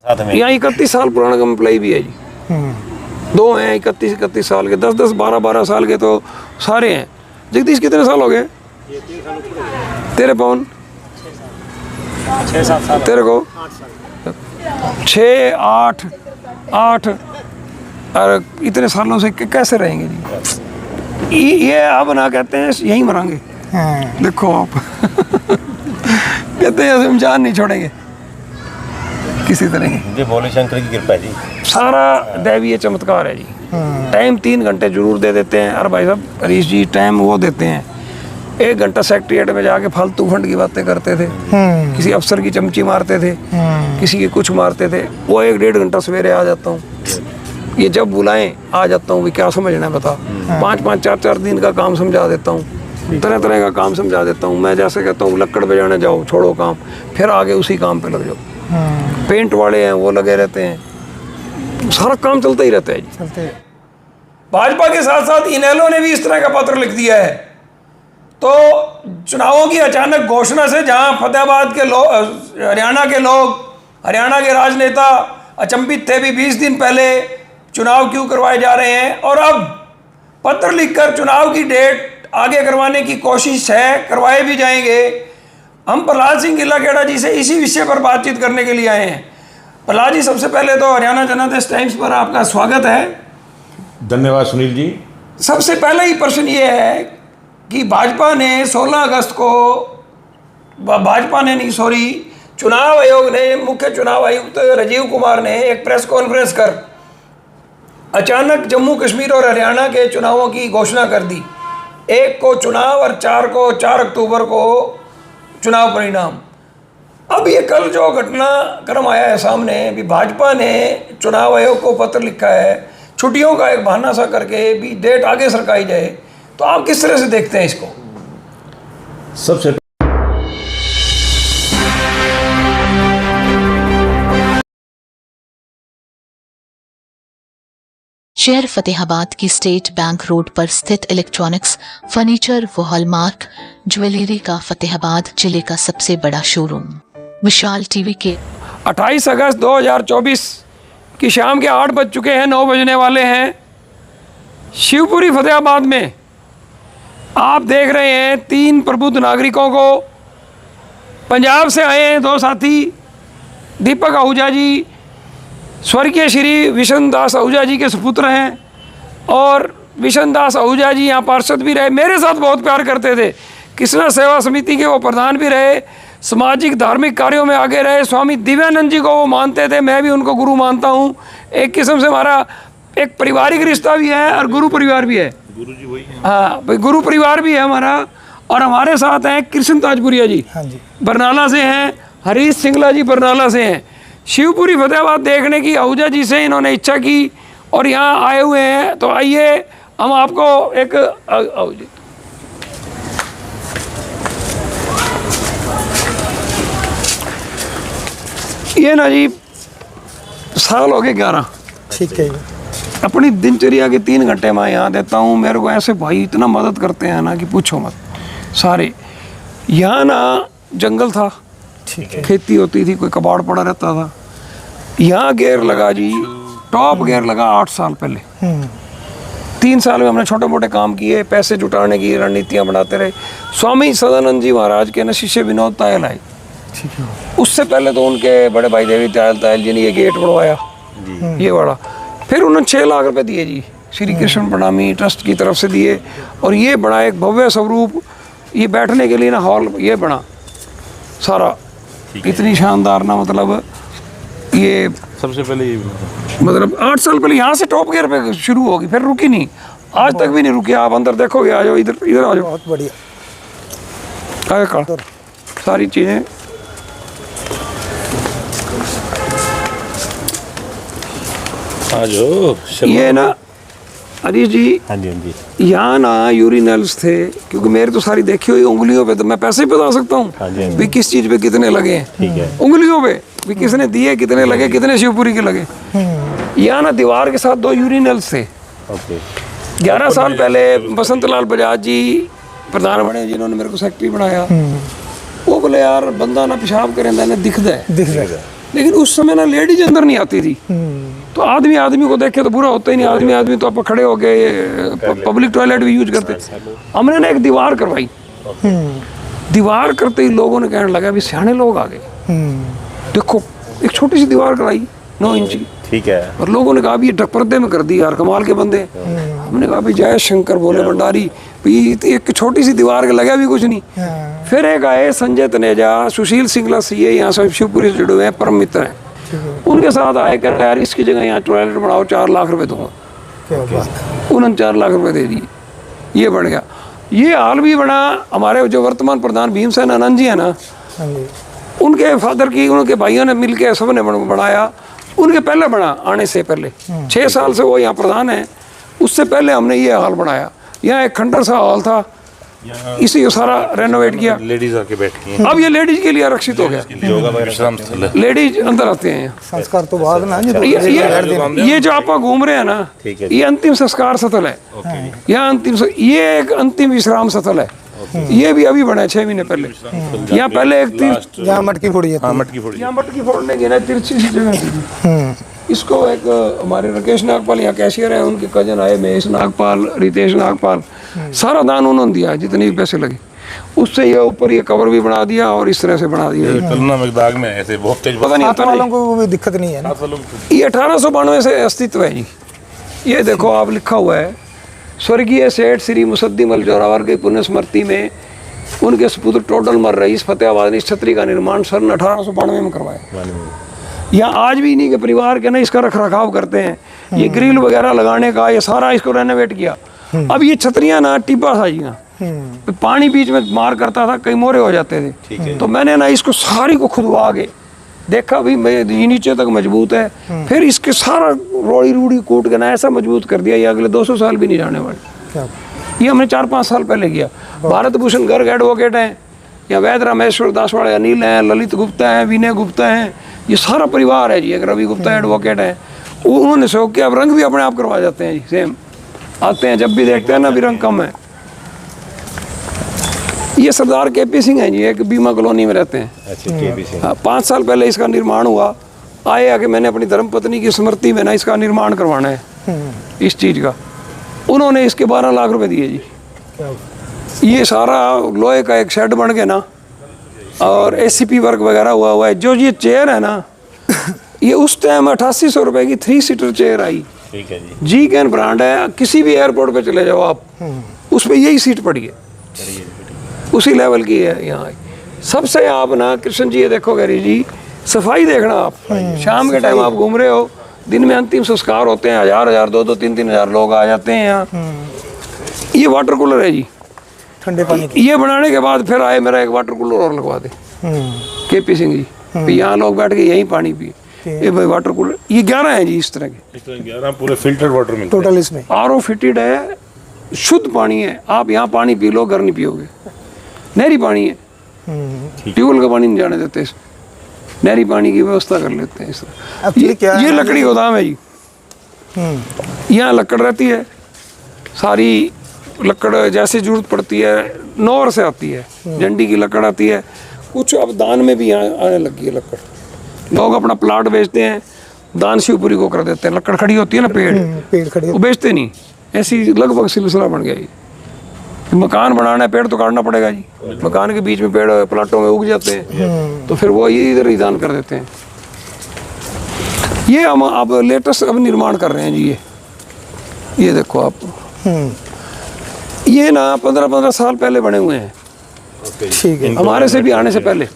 यहाँ 31 साल पुराना एम्प्लॉई भी है जी। दो हैं 31 साल के, 10 12 साल के तो सारे हैं। जगदीश कितने साल हो गए तेरे? पवन 6-7 साल। तेरे को 6 8 और इतने सालों से कैसे रहेंगे जी? ये अब ना कहते हैं यहीं मरांगे। देखो आप कहते हैं हम जान नहीं छोड़ेंगे किसी तरह की। जी भोले शंकर की कृपा है जी, सारा दैवीय चमत्कार है जी। टाइम 3 घंटे जरूर दे देते हैं। और भाई साहब हरीश जी टाइम वो देते हैं, 1 घंटा सेक्रेटरिएट में जाके फालतू फंड की बातें करते थे, किसी अफसर की चमची मारते थे, किसी की कुछ मारते थे। वो 1-1.5 घंटा सवेरे आ जाता हूँ, ये जब बुलाएं आ जाता हूँ। क्या समझना है बता? 5-5 4-4 दिन का काम समझा देता हूँ, तरह तरह का काम समझा देता हूँ। मैं जैसे कहता हूँ लक्कड़ बजाने जाओ, छोड़ो काम, फिर आगे उसी काम पे लग जाओ। पेंट वाले हैं वो लगे रहते हैं, सारा काम चलता ही रहता है जी। भाजपा के साथ साथ इनेलो ने भी इस तरह का पत्र लिख दिया है। तो चुनावों की अचानक घोषणा से जहां फतेहाबाद के लोग, हरियाणा के लोग, हरियाणा के राजनेता अचंभित थे भी 20 दिन पहले चुनाव क्यों करवाए जा रहे हैं, और अब पत्र लिखकर चुनाव की डेट आगे करवाने की कोशिश है, करवाए भी जाएंगे। हम प्रहलाद सिंह गिल्लाखेड़ा जी से इसी विषय पर बातचीत करने के लिए आए हैं। प्रहलाद जी, सबसे पहले तो हरियाणा जनादेश टाइम्स पर आपका स्वागत है। धन्यवाद सुनील जी। सबसे पहला ही प्रश्न ये है कि भाजपा ने 16 अगस्त को, चुनाव आयोग ने, मुख्य चुनाव आयुक्त राजीव कुमार ने एक प्रेस कॉन्फ्रेंस कर अचानक जम्मू कश्मीर और हरियाणा के चुनावों की घोषणा कर दी। 1 को चुनाव और 4 अक्टूबर को चुनाव परिणाम। अब ये कल जो घटनाक्रम आया है सामने, भी भाजपा ने चुनाव आयोग को पत्र लिखा है, छुट्टियों का एक बहाना सा करके भी डेट आगे सरकाई जाए, तो आप किस तरह से देखते हैं इसको? सबसे शहर फतेहाबाद की स्टेट बैंक रोड पर स्थित इलेक्ट्रॉनिक्स, फर्नीचर व हॉलमार्क ज्वेलरी का फतेहाबाद जिले का सबसे बड़ा शोरूम विशाल टीवी के 28 अगस्त 2024 की शाम के 8 बज चुके हैं, 9 बजने वाले हैं। शिवपुरी फतेहाबाद में आप देख रहे हैं 3 प्रबुद्ध नागरिकों को, पंजाब से आए हैं 2 साथी, दीपक आहूजा जी स्वर्गीय श्री विशन दास आहूजा जी के सुपुत्र हैं, और विशन दास आहूजा जी यहाँ पार्षद भी रहे, मेरे साथ बहुत प्यार करते थे, कृष्णा सेवा समिति के वो प्रधान भी रहे, सामाजिक धार्मिक कार्यों में आगे रहे। स्वामी दिव्यानंद जी को वो मानते थे, मैं भी उनको गुरु मानता हूँ। एक किस्म से हमारा एक पारिवारिक रिश्ता भी है और गुरु परिवार भी है। गुरु जी वही है। हाँ भाई, गुरु परिवार भी है हमारा। और हमारे साथ हैं कृष्ण ताजपुरिया जी, बरनाला से हैं, हरीश सिंगला जी बरनाला से हैं। शिवपुरी फतेहाबाद देखने की आहूजा जी से इन्होंने इच्छा की और यहाँ आए हुए हैं। तो आइए हम आपको एक ये ना जी साल हो गए 11। ठीक है। अपनी दिनचर्या के 3 घंटे मैं यहाँ देता हूँ। मेरे को ऐसे भाई इतना मदद करते हैं ना कि पूछो मत। सारे यहाँ ना जंगल था, ठीक है, खेती होती थी, कोई कबाड़ पड़ा रहता था। यहाँ गेयर लगा जी, टॉप गेयर लगा 8 साल पहले। 3 साल में हमने छोटे मोटे काम किए, पैसे जुटाने की रणनीतियाँ बनाते रहे। स्वामी सदानंद जी महाराज के न शिष्य विनोद तायल आए, ठीक है। उससे पहले तो उनके बड़े भाई देवी तायल जी ने ये गेट बनवाया, ये वाला। फिर उन्होंने 6 लाख रुपए दिए जी, श्री कृष्ण प्रणामी ट्रस्ट की तरफ से दिए, और ये बना एक भव्य स्वरूप, ये बैठने के लिए ना हॉल ये बना सारा, इतनी शानदार ना, मतलब ये सबसे पहले ये मतलब 8 साल पहले यहाँ से टॉप गियर पे शुरू होगी, फिर रुकी नहीं, आज तक भी नहीं रुकी। आप अंदर देखोगे, आ जाओ, इधर इधर आ जाओ, बहुत बढ़िया। सारी चीज़ें आ जाओ। ये ना हरीश जी, हाँ जी, हाँ जी, यहाँ ना यूरिनल्स थे, क्योंकि मेरी तो सारी देखी हुई उंगलियों पे, तो मैं पैसे ही बता सकता हूँ हाँ जी, भी किस चीज़ पे कितने लगे हैं। ठीक है। उंगलियों पे भी किसने दिए, कितने लगे, कितने शिवपुरी के लगे। यहाँ ना दीवार के साथ 2 यूरिनल्स थे। ओके। 11 साल पहले बसंत लाल बजाज जी प्रधान बने, जिन्होंने मेरे को सेक्रेटरी बनाया। वो बोले यार बंदा ना पेशाब करे ना दिखता है, लेकिन उस समय ना लेडीज अंदर नहीं आती थी, तो आदमी आदमी को देखे तो बुरा होता ही नहीं, आदमी आदमी तो आप खड़े हो गए, पब्लिक टॉयलेट भी यूज करते। हमने ना एक दीवार करवाई, दीवार करते ही लोगों ने कहने लगा अभी सियाने लोग आ गए, देखो एक छोटी सी दीवार कराई 9 इंची, ठीक है। और लोगों ने कहा भी ये ढक पर्दे में कर दी यार, कमाल के बंदे। हमने कहा भी जय शंकर बोले भंडारी, भी तो एक छोटी सी दीवार के लगा भी कुछ नहीं। फिर एक आए संजय तनेजा, सुशील सिंगला सीए, यहाँ से शिवपुरी से जुड़े हुए हैं, परम मित्र हैं, उनके साथ आए कह यार इसकी जगह यहाँ टॉयलेट बनाओ, 4 लाख रुपए दूंगा। क्या बात। उन्होंने 4 लाख रुपए दे दिए, ये बन गया। ये हाल भी बना हमारे जो वर्तमान प्रधान भीमसेन आनंद जी है ना, हाँ जी। उनके फादर की, उनके भाइयों ने मिलके सबने बनाया, उनके पहले बना आने से पहले 6 साल से वो यहाँ प्रधान है, उससे पहले हमने ये हॉल बनाया। यहाँ एक खंडर सा हॉल था, इसी को सारा रेनोवेट किया। लेडीज आके बैठती हैं, अब ये लेडीज के लिए आरक्षित हो गया, योगा विश्राम स्थल है। लेडीज अंदर आते हैं। संस्कार तो बाद ना जी, ये जो आप घूम रहे हैं ना, ठीक है। ये अंतिम संस्कार स्थल है, यहाँ ये एक अंतिम विश्राम स्थल है। ये भी अभी बना है 6 महीने पहले। यहाँ पहले एक तीर्थ, जहाँ मटकी फोड़ी है। हाँ, मटकी फोड़ी। यहाँ मटकी फोड़ने की ना तिरछी सी जगह थी। इसको एक हमारे राकेश नागपाल यहाँ कैशियर हैं, उनके कजन आए, महेश नागपाल, रितेश नागपाल, सारा दान उन्होंने दिया जितने भी पैसे लगे, उससे ये ऊपर ये कवर भी बना दिया और इस तरह से बना दिया। कलना मकदाग में ऐसे बहुत तेज पता नहीं हाथ वालों को कोई दिक्कत नहीं है ना। ये 1892 से अस्तित्व है जी। ये देखो आप लिखा हुआ है, स्वर्गीय सेठ श्री मुसद्दिम जोरावर की पुण्य स्मृति में उनके सुपुत्र टोडल मर रईस फतेहाबाद ने इस छतरी का निर्माण सन 1892 में करवाया। यहाँ आज भी इन्हीं के परिवार के ना इसका रख रखाव करते हैं, ये ग्रिल वगैरह लगाने का, ये सारा इसको रेनोवेट किया। अब ये छतरियाँ ना टिब्बा था जी, तो पानी बीच में मार करता था, कई मोरे हो जाते थे, तो मैंने ना इसको सारी को खुदवा के देखा भी ये नीचे तक मजबूत है, फिर इसके सारा रोड़ी रूड़ी कूट के ना ऐसा मजबूत कर दिया, ये अगले 200 साल भी नहीं जाने वाले। ये हमने 4-5 साल पहले किया। भारत भूषण गर्ग एडवोकेट हैं, या वैद रामेश्वर दास वाले अनिल हैं, ललित गुप्ता हैं, विनय गुप्ता हैं, ये सारा परिवार है जी। एक रवि गुप्ता एडवोकेट है, उन्होंने शौक किया। अब रंग भी अपने आप करवा जाते हैं जी, सेम आते हैं, जब भी देखते हैं ना भी रंग कम है। ये सरदार केपी सिंह है जी, एक बीमा कॉलोनी में रहते हैं। अच्छा, केपी सिंह। 5 साल पहले इसका निर्माण हुआ, आए आके मैंने अपनी धर्मपत्नी की स्मृति में ना इसका निर्माण करवाना है इस चीज़ का, उन्होंने इसके 12 लाख रुपए दिए जी। ये सारा लोहे का एक शेड बन के ना, और एसीपी वर्क वगैरह हुआ है। जो ये चेयर है ना, ये उस टाइम 8800 रुपए की 3 सीटर चेयर आई, ठीक है जी। जी कैन ब्रांड है, किसी भी एयरपोर्ट पे चले जाओ आप, उस पर यही सीट पड़ी है, उसी लेवल की है यहाँ। सबसे आप ना कृष्ण जी ये देखो गरी जी, सफाई देखना आप, शाम के टाइम आप घूम रहे हो, दिन में अंतिम संस्कार होते हैं, 1000 2-2 3-3 हज़ार लोग आ जाते हैं यहाँ। ये वाटर कूलर है जी, ठंडे पानी की। ये बनाने के बाद फिर आए मेरा एक वाटर कूलर और लगवा दे केपी सिंह जी, भी यहाँ लोग बैठ के यहीं पानी पिए। ये भाई वाटर कूलर, ये 11 है जी इस तरह के, 11 पूरे फिल्टर्ड वाटर मिलते हैं टोटल इसमें। RO फिटेड है, शुद्ध पानी है, आप यहाँ पानी पी लो, घर नहीं पियोगे। नहरी पानी है, ट्यूबवेल का पानी नहीं जाने देते इसमें, नहरी पानी की व्यवस्था कर लेते हैं इस तरह। Actually क्या है ये ना, लकड़ी गोदाम है जी, यहाँ लकड़ रहती है, सारी लकड़ जैसे जरूरत पड़ती है नौर से आती है, झंडी की लकड़ आती है, कुछ अब दान में भी यहाँ आने लगी है लकड़। लोग अपना प्लाट बेचते हैं, दान शिवपुरी को कर देते हैं। लकड़ खड़ी होती है ना, पेड़ खड़े वो बेचते नहीं, ऐसी लगभग सिलसिला बन गया ये। मकान बनाना है, पेड़ तो काटना पड़ेगा जी, मकान के बीच में पेड़ प्लाटों में उग जाते हैं, तो फिर वो ये इधर ही दान कर देते हैं। ये हम अब लेटेस्ट अब निर्माण कर रहे हैं जी। ये देखो आप, ये ना 15-15 साल पहले बने हुए हैं, ठीक है। हमारे से भी आने से पहले।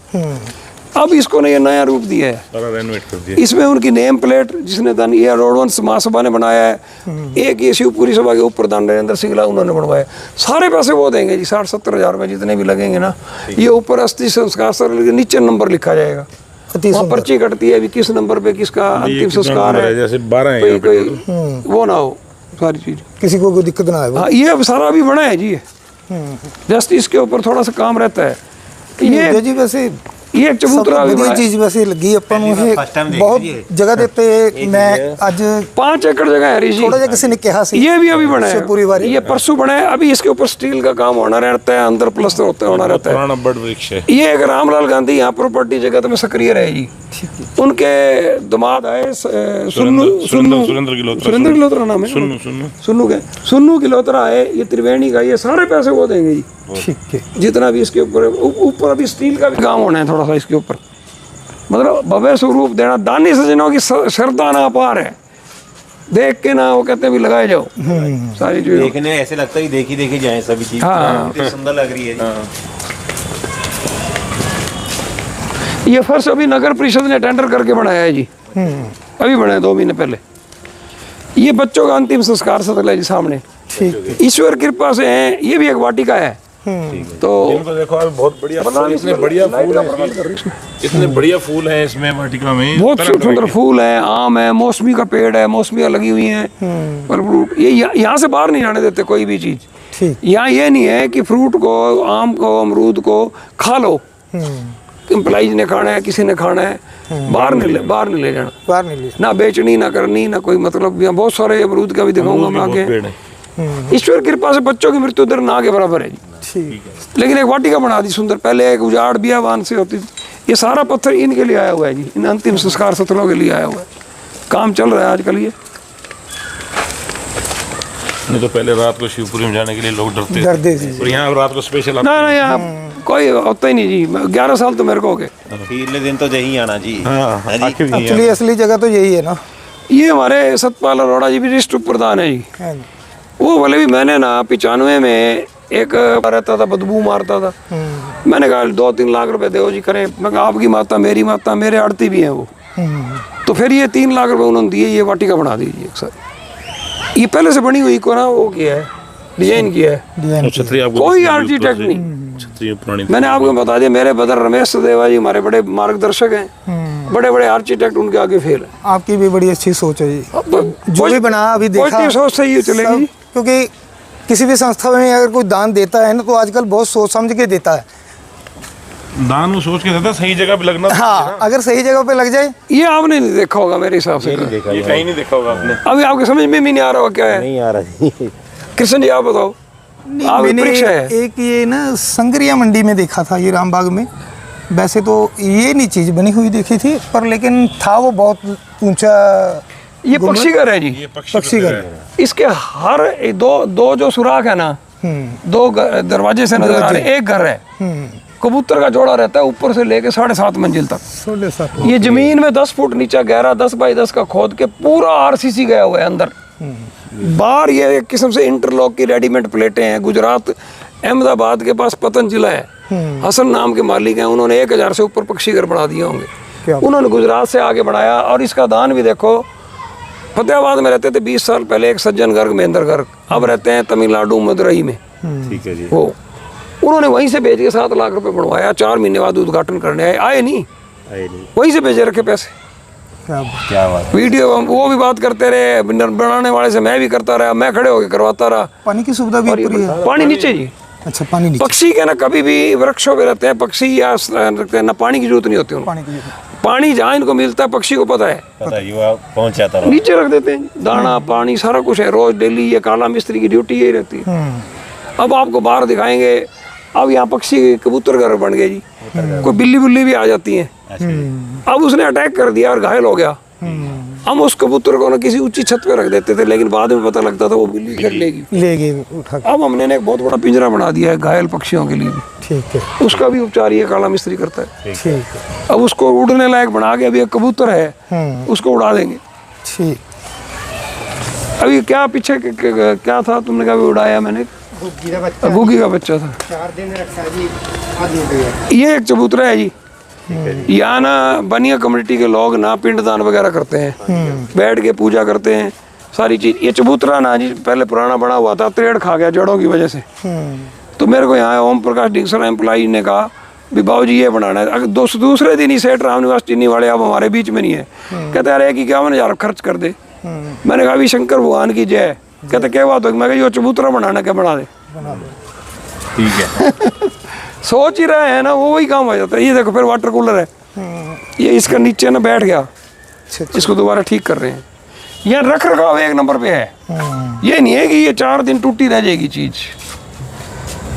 अब इसको ने ये नया रूप दिया है, सारा रेनोवेट कर दिया। इसमें उनकी नेम प्लेट जिसने दान, ये रोडवंश महासभा ने बनाया है, एक ये शिवपुरी सभा के उप प्रधान नरेंद्र सिंगला उन्होंने बनवाया। सारे पैसे वो देंगे जी, 60-70 हज़ार रुपये जितने भी लगेंगे ना। ये ऊपर अस्थि संस्कार सर नीचे नंबर लिखा जाएगा, वहाँ पर्ची कटती है भी किस नंबर पे किसका अंतिम संस्कार है, जैसे 12 है कोई वो ना हो, सारी चीज किसी को कोई दिक्कत ना आए। हाँ, ये अब सारा अभी बना है जी, जस्ट इसके ऊपर थोड़ा सा काम रहता है। ये जी वैसे ਇਹ ਇੱਕ ਚਬੂਤਰਾ ਵੀ ਵਧੀਆ ਬਣਾਇਆ। ਚੀਜ਼ ਵੈਸੇ ਲੱਗੀ ਆਪਾਂ ਨੂੰ ਇਹ first time ਦੇਖ ਬਹੁਤ ਰਹੀ ਹੈ। ਜਗ੍ਹਾ ਦੇ ਉੱਤੇ ਮੈਂ ਅੱਜ 5 एकड़ जगह है ऋषि। थोड़ा जिहा किसी ने कहा सी ये भी अभी बना है, शिवपुरी वाले। ये परसों बना है। अभी इसके ऊपर स्टील का काम होना रहता है, अंदर प्लस्तर होना रहता है। पुराना बड़ वृक्ष है। ये एक रामलाल गांधी यहाँ प्रॉपर्टी जगत में सक्रिय रहे जी। उनके दामाद आए सुरेंद्र गिलोत्रा नाम है, सुन्नू गिलोत्रा आए। ये त्रिवेणी का, ये सारे पैसे वो देंगे जी, ठीक है। जितना भी इसके ऊपर अभी स्टील का भी काम होना है थोड़ा सा इसके ऊपर। मतलब भव्य स्वरूप देना, दानी सज्जनों की श्रद्धा ना अपार है, देख के ना वो कहते हैं भी लगाए जाओ सारी चीजें। देखने में ऐसे लगता है कि देखी जाए सभी चीज। हाँ। कितनी सुंदर लग रही है जी। ये फर्श अभी नगर परिषद ने टेंडर करके बनाया है जी, अभी बना है 2 महीने पहले। ये बच्चों का अंतिम संस्कार स्थल है जी सामने, ठीक है। ईश्वर कृपा से है। ये भी एक वाटिका है। तो इनको देखो अभी बहुत बढ़िया फूल, इतने बढ़िया फूल हैं, इतने बढ़िया फूल हैं इसमें वाटिका में। बहुत तरह-तरह सुंदर के। फूल है, आम है, मौसमी का पेड़ है, मौसमियाँ लगी हुई हैं, फल फ्रूट। ये यहाँ से बाहर नहीं जाने देते कोई भी चीज़। ठीक। यहाँ ये नहीं है कि फ्रूट को, आम को, अमरूद को खा लो, एम्प्लॉइज ने खाना है, किसी ने खाना है, बाहर नहीं ले जाना, बाहर नहीं लिया। ना बेचनी ना करनी ना कोई मतलब। यहाँ बहुत सारे अमरूद का भी दिखाऊंगा मैं बहुत आगे। पेड़ है। ईश्वर कृपा से बच्चों की मृत्यु दर ना के बराबर है जी। ठीक है। लेकिन एक वाटिका बना दी सुंदर। पहले एक उजाड़ बियावान से होती थी। ये सारा पत्थर इनके लिए आया हुआ है जी, इन अंतिम संस्कार स्थलों के लिए आया हुआ है। काम चल रहा है आजकल ये। नहीं तो पहले रात को शिवपुरी में जाने के लिए लोग डरते डरते थे। और यहाँ रात को स्पेशल ना ना यहाँ कोई होता ही नहीं जी। 11 साल तो मेरे को हो गए। अगले दिन तो यही आना जी। हाँ है जी? आखिर नहीं एक्चुअली असली जगह तो यही है ना। ये हमारे सतपाल अरोड़ा जी भी डिस्ट्रिक्ट उप प्रधान है जी। है ना। वो बोले भी मैंने ना 95 में एक रहता था, बदबू मारता था। मैंने कहा 2-3 लाख रुपए दो जी करें। मैं कहा आपकी माता, मेरी माता, मेरे आड़ती भी हैं वो। तो फिर ये 3 लाख रुपए उन्होंने दिए, ये वाटिका बना दीजिए सर। ये पहले से बनी हुई को ना वो किया है, डिजाइन किया है, छतरी आपको कोई आर्किटेक्ट नहीं। छतरी पुरानी मैंने आपको बता दिया, मेरे बदर रमेश सदेवा जी हमारे बड़े मार्गदर्शक हैं, बड़े बड़े आर्किटेक्ट उनके आगे फेल है। आपकी भी बड़ी अच्छी सोच है जी। जो भी बना अभी देखा पॉजिटिव सोच से ही चलेगी जी। क्योंकि किसी भी संस्था में अगर कोई दान देता है ना तो आजकल बहुत सोच समझ के देता है। दान वो सोच के देता, सही जगह पे लगना। हाँ, अगर सही जगह पे लग जाए। ये आपने नहीं देखा होगा मेरे हिसाब से। ये कहीं नहीं देखा होगा आपने। अभी आपके समझ में भी नहीं आ रहा होगा क्या है। नहीं आ रहा जी। कृष्ण जी आप बताओ। आप मैंने वृक्ष है। एक ये ना संगरिया मंडी में देखा था, ये रामबाग में। वैसे तो ये नहीं चीज बनी हुई देखी थी, पर लेकिन था वो बहुत ऊंचा। ये पक्षी घर है जी। ये पक्षी घर। इसके हर दो जो सुराख है ना, 2 दरवाजे से नजर आ रहे, एक घर है। कबूतर का जोड़ा रहता है ऊपर से लेके 7.5 मंजिल तक। 16 ये जमीन में 10 फुट नीचा गहरा 10 बाई 10 का खोद के पूरा आरसीसी गया हुआ है अंदर। बाहर ये एक किस्म से इंटरलॉक की रेडीमेड प्लेटें हैं। गुजरात अहमदाबाद के पास पतन जिला है, हसन नाम के मालिक हैं, उन्होंने 1000 से ऊपर पक्षी घर बना दिए होंगे। उन्होंने गुजरात से आगे बढ़ाया। और इसका दान भी देखो, फतेहाबाद में रहते थे 20 साल पहले एक सज्जन गर्ग, महेंद्र गर्ग, अब रहते हैं तमिलनाडु मदुरई में। ठीक है जी। वो उन्होंने वहीं से भेज के 7 लाख रुपए बनवाया। 4 महीने बाद उद्घाटन करने आए नहीं, वहीं से भेजे रखे पैसे। क्या बात। वीडियो वो भी बात करते रहे, बनाने वाले से मैं भी करता रहा, मैं खड़े होकर करवाता रहा। पानी की सुविधा भी पूरी है। पानी नीचे जी। अच्छा, पानी नीचे। पक्षी के ना कभी भी वृक्षों पे रहते हैं पक्षी, या रखते हैं ना, पानी की जरूरत नहीं होती उनको। पानी की पानी जहाँ इनको मिलता है पक्षी को पता है, पता है जी, वो पहुंच जाता रहा। नीचे रख देते हैं। दाना पानी सारा कुछ है, रोज डेली। ये काला मिस्त्री की ड्यूटी यही रहती है। अब आपको बाहर दिखाएंगे। अब यहाँ पक्षी कबूतर घर बन गए जी। कोई बिल्ली बुल्ली भी आ जाती है। अब उसने अटैक कर दिया और घायल हो गया। हम उस कबूतर को ना किसी ऊंची छत पे रख देते थे, लेकिन बाद में पता लगता था वो बिल्ली घर लेगी, ले गए उठा के। अब हमने एक बहुत बड़ा पिंजरा बना दिया है घायल पक्षियों के लिए भी। ठीक है, उसका भी उपचार ये काला मिस्त्री करता है। ठीक है, अब उसको उड़ने लायक बना के, अभी एक कबूतर है उसको उड़ा देंगे। ठीक। अभी क्या पीछे क्या था तुमने कहा उड़ाया? मैंने घुगी का बच्चा था। 4 दिन रखा जी, आज हो गया। ये एक चबूतरा है जी। यहाँ ना बनिया कम्युनिटी के लोग ना पिंडदान वगैरह करते हैं, बैठ के पूजा करते हैं सारी चीज। ये चबूतरा ना जी पहले पुराना बना हुआ था, त्रेड़ खा गया जड़ों की वजह से। तो मेरे को यहाँ ओम प्रकाश डिक्सर एम्प्लॉई ने कहा भी बाबू जी ये बनाना है। अगर दूसरे दिन ही सेठ राम निवास चीनी वाले अब हमारे बीच में नहीं है, कहते यार 51,000 खर्च कर दे। मैंने कहा अभी शंकर भगवान की जय। कहते क्या बात हो? मैं कहा चबूतरा बनाना, क्या बना दे। ठीक है। सोच ही रहे हैं ना, वो वही काम हो जाता है। ये देखो फिर वाटर कूलर है, ये इसका नीचे ना बैठ गया, अच्छा अच्छा। इसको दोबारा ठीक कर रहे हैं। यहाँ रख रखाव एक नंबर पे है, ये नहीं है कि ये 4 दिन टूटी रह जाएगी चीज।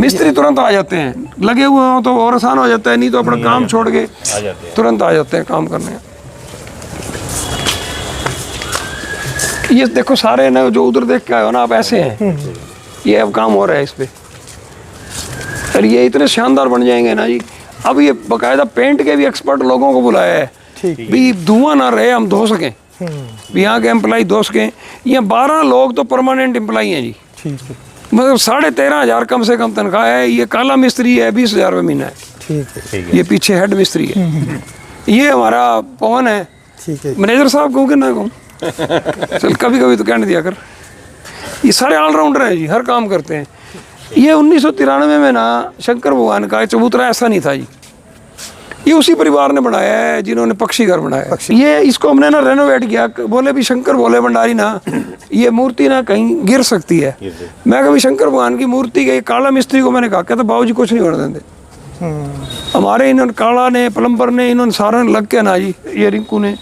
मिस्त्री तुरंत आ जाते हैं, लगे हुए हो तो और आसान हो जाता है, नहीं तो अपना काम छोड़ के आ जाते हैं। तुरंत आ जाते हैं काम करने। ये देखो सारे ना जो उधर देख के आए हो ना आप, ऐसे हैं, ये अब काम हो रहा है इस पे, और ये इतने शानदार बन जाएंगे ना जी। अब ये बकायदा पेंट के भी एक्सपर्ट लोगों को बुलाया है, ठीक भी धुआं ना रहे, हम धो सकें, यहाँ के एम्प्लाई धो सकें। यहाँ 12 लोग तो परमानेंट एम्प्लाई हैं जी, ठीक है मतलब 13,500 कम से कम तनख्वाह है। ये काला मिस्त्री है, 20,000 रुपये महीना है। ठीक है ये पीछे हेड मिस्त्री है, ये हमारा पवन है, ठीक है। मैनेजर साहब कहूँ कि ना कहूँ, चल कभी कभी तो कहने दिया कर। ये सारे ऑलराउंडर हैं जी, हर काम करते हैं। ये 1993 में ना शंकर भगवान का चबूतरा ऐसा नहीं था जी, ये उसी परिवार ने बनाया है जिन्होंने पक्षी घर बनाया। ये इसको हमने ना रेनोवेट किया, बोले भी शंकर भोले भंडारी ना ये मूर्ति ना कहीं गिर सकती है। मैं कभी शंकर भगवान की मूर्ति के काला मिस्त्री को मैंने कहा, कहता बाबूजी कुछ नहीं होने देंगे। हमारे इन्होंने काला ने प्लम्बर ने इन्होंने सारा लग के ना जी, ये रिंकू ने